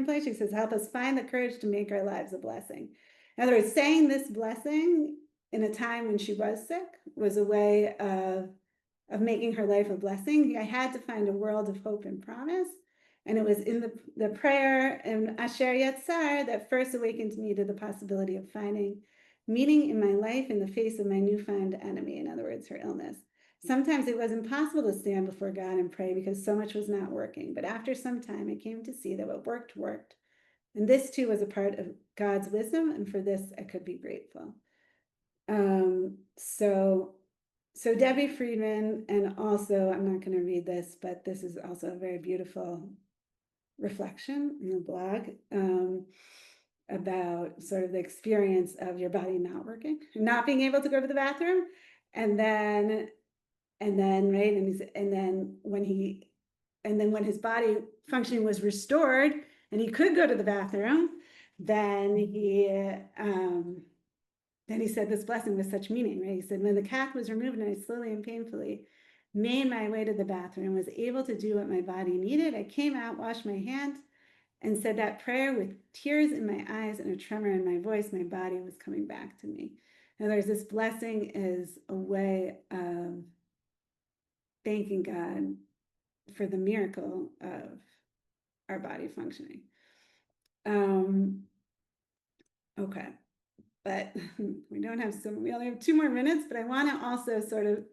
place. She says, "Help us find the courage to make our lives a blessing." In other words, saying this blessing in a time when she was sick was a way of making her life a blessing. I had to find a world of hope and promise. And it was in the prayer in Asher Yatzar that first awakened me to the possibility of finding meaning in my life in the face of my newfound enemy, in other words, her illness. Sometimes it was impossible to stand before God and pray because so much was not working. But after some time, I came to see that what worked. And this too was a part of God's wisdom. And for this, I could be grateful. So Debbie Friedman, and also, I'm not going to read this, but this is also a very beautiful reflection in the blog about sort of the experience of your body not working, not being able to go to the bathroom, and then right, and then when his body functioning was restored and he could go to the bathroom, then he said this blessing with such meaning, right? He said, "When the cath was removed and I slowly and painfully made my way to the bathroom, was able to do what my body needed, I came out, washed my hands, and said that prayer with tears in my eyes and a tremor in my voice. My body was coming back to me." In other words, this blessing is a way of thanking God for the miracle of our body functioning. Okay, but we only have 2 more minutes, but I want to also sort of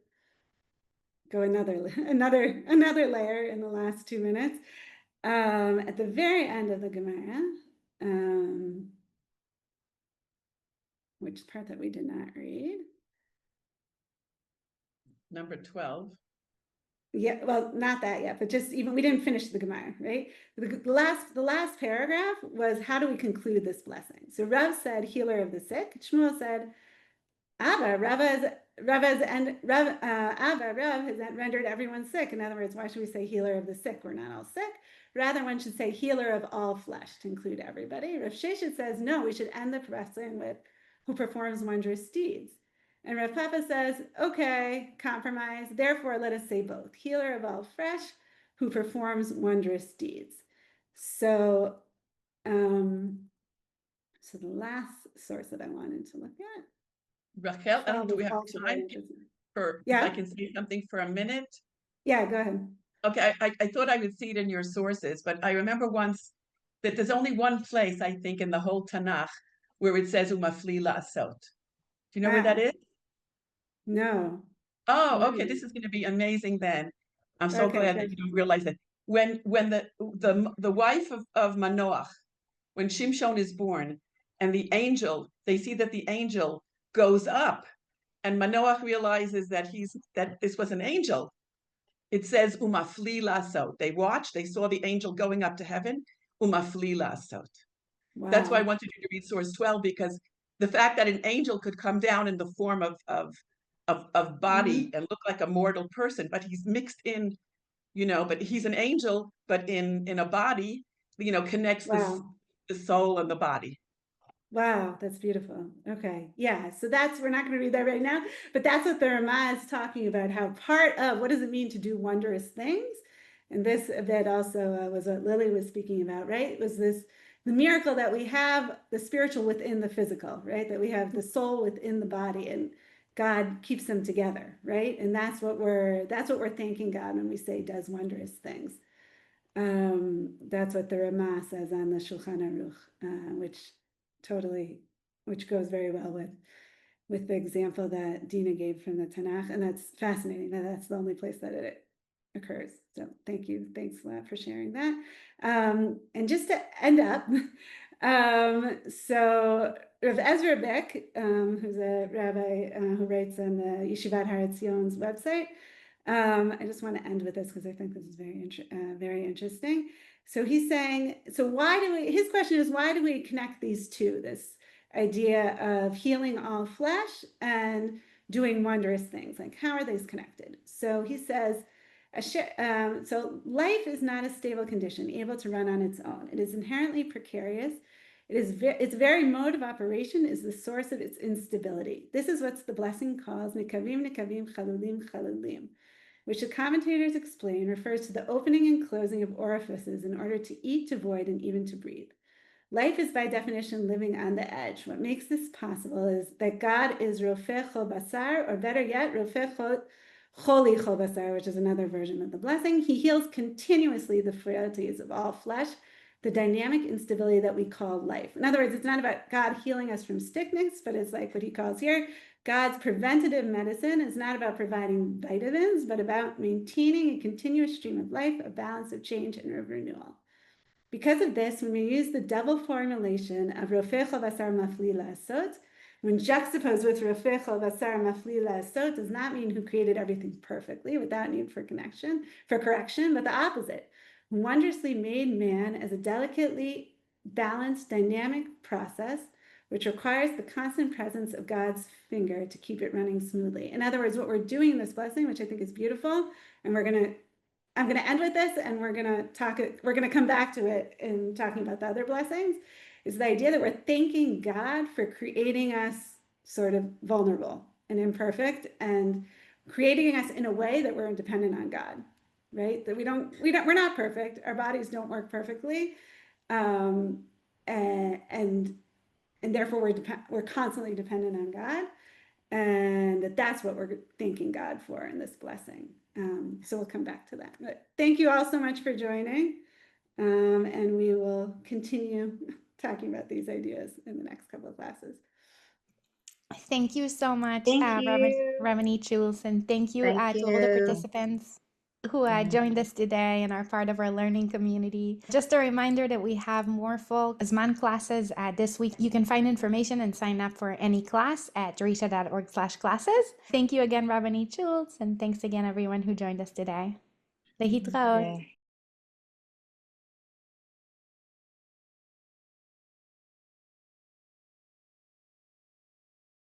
go another layer in the last 2 minutes. At the very end of the Gemara, which part that we did not read. Number 12. Yeah, well, not that yet, but just even we didn't finish the Gemara, right? The last paragraph was, how do we conclude this blessing? So Rav said, healer of the sick. Shmuel said, Rav has rendered everyone sick. In other words, why should we say healer of the sick? We're not all sick. Rather, one should say healer of all flesh to include everybody. Rav Sheshet says, no, we should end the blessing with who performs wondrous deeds. And Rav Papa says, okay, compromise. Therefore, let us say both. Healer of all flesh, who performs wondrous deeds. So, the last source that I wanted to look at. Rachael, do we have time if I can say something for a minute? Yeah, go ahead. Okay, I thought I would see it in your sources, but I remember once that there's only one place, I think, in the whole Tanakh where it says umafli la'asot. Do you know where that is? No. Oh, okay, this is going to be amazing then. I'm so glad that you don't realize that. When the wife of Manoach, when Shimshon is born, and they see that the angel goes up, and Manoach realizes that this was an angel. It says umafli lasot. They saw the angel going up to heaven. Umafli lasot. Wow. That's why I wanted you to read source 12, because the fact that an angel could come down in the form of body and look like a mortal person, but he's mixed in, but he's an angel, but in a body, connects Wow. the soul and the body. Wow, that's beautiful. Okay, yeah, so we're not going to read that right now, but that's what the Ramah is talking about, how part of what does it mean to do wondrous things? And this a bit also was what Lily was speaking about, right? It was the miracle that we have the spiritual within the physical, right? That we have the soul within the body, and God keeps them together, right? And that's what we're thanking God when we say does wondrous things. That's what the Ramah says on the Shulchan Aruch, which goes very well with the example that Dina gave from the Tanakh, and that's fascinating that that's the only place that it occurs. So thanks a lot for sharing that. And just to end up, so Rav Ezra Beck, who's a rabbi who writes on the Yeshivat Har Etzion's website. I just want to end with this because I think this is very interesting. So he's saying, his question is, why do we connect these two, this idea of healing all flesh and doing wondrous things? Like, how are these connected? So he says, so life is not a stable condition, able to run on its own. It is inherently precarious. Its very mode of operation is the source of its instability. This is what the blessing calls nekavim, nekavim, chalulim, chalulim, which the commentators explain refers to the opening and closing of orifices in order to eat, to void, and even to breathe. Life is by definition living on the edge. What makes this possible is that God is rofeh chol basar, or better yet, rofeh choli chol basar, which is another version of the blessing. He heals continuously the frailties of all flesh, the dynamic instability that we call life. In other words, it's not about God healing us from sickness, but it's like what he calls here, God's preventative medicine is not about providing vitamins, but about maintaining a continuous stream of life, a balance of change and of renewal. Because of this, when we use the double formulation of Rofeh chol basar mafli la'asot, when juxtaposed with Rofeh chol basar mafli la'asot, does not mean who created everything perfectly without need for correction, but the opposite. Wondrously made man as a delicately balanced, dynamic process, which requires the constant presence of God's finger to keep it running smoothly. In other words, what we're doing in this blessing, which I think is beautiful, and I'm going to end with this, and we're going to come back to it in talking about the other blessings, is the idea that we're thanking God for creating us sort of vulnerable and imperfect, and creating us in a way that we're dependent on God, right? That we're not perfect. Our bodies don't work perfectly. And therefore we're constantly dependent on God, and that's what we're thanking God for in this blessing. So we'll come back to that. But thank you all so much for joining, and we will continue talking about these ideas in the next couple of classes. Thank you so much, Thank you. Rabbanit Schultz, and thank you Thank to all the you. participants who joined us today and are part of our learning community. Just a reminder that we have more full Zman classes this week. You can find information and sign up for any class at drisha.org/classes. Thank you again, Rabbanit Schultz, and thanks again, everyone who joined us today. Lehitraot.